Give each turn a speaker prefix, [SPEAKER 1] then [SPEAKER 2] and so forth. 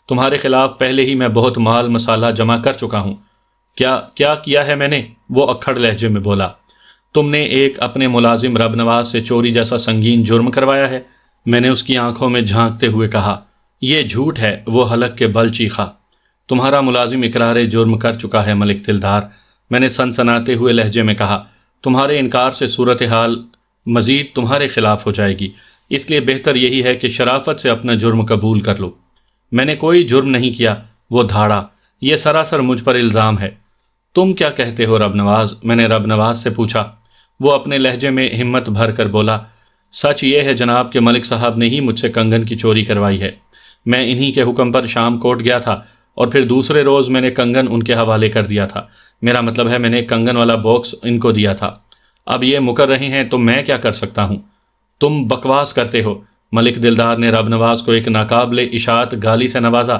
[SPEAKER 1] تمہارے خلاف پہلے ہی میں بہت مال مسالہ جمع کر چکا ہوں۔ کیا کیا ہے میں نے؟ وہ اکھڑ لہجے میں بولا۔ تم نے ایک اپنے ملازم رب نواز سے چوری جیسا سنگین جرم کروایا ہے؟ میں نے اس کی آنکھوں میں جھانکتے ہوئے کہا۔ یہ جھوٹ ہے، وہ حلق کے بل چیخا۔ تمہارا ملازم اقرار جرم کر چکا ہے ملک دلدار، میں نے سنسناتے ہوئے لہجے میں کہا۔ تمہارے انکار سے صورتحال مزید تمہارے خلاف ہو جائے گی، اس لیے بہتر یہی ہے کہ شرافت سے اپنا جرم قبول کر لو۔ میں نے کوئی جرم نہیں کیا، وہ دھاڑا۔ یہ سراسر مجھ پر الزام ہے۔ تم کیا کہتے ہو رب نواز؟ میں نے رب نواز سے پوچھا۔ وہ اپنے لہجے میں ہمت بھر کر بولا، سچ یہ ہے جناب کہ ملک صاحب نے ہی مجھ سے کنگن کی چوری کروائی ہے۔ میں انہی کے حکم پر شام کوٹ گیا تھا اور پھر دوسرے روز میں نے کنگن ان کے حوالے کر دیا تھا۔ میرا مطلب ہے میں نے کنگن والا باکس ان کو دیا تھا۔ اب یہ مکر رہے ہیں تو میں کیا کر سکتا ہوں؟ تم بکواس کرتے ہو۔ ملک دلدار نے رب نواز کو ایک ناقابل اشاعت گالی سے نوازا۔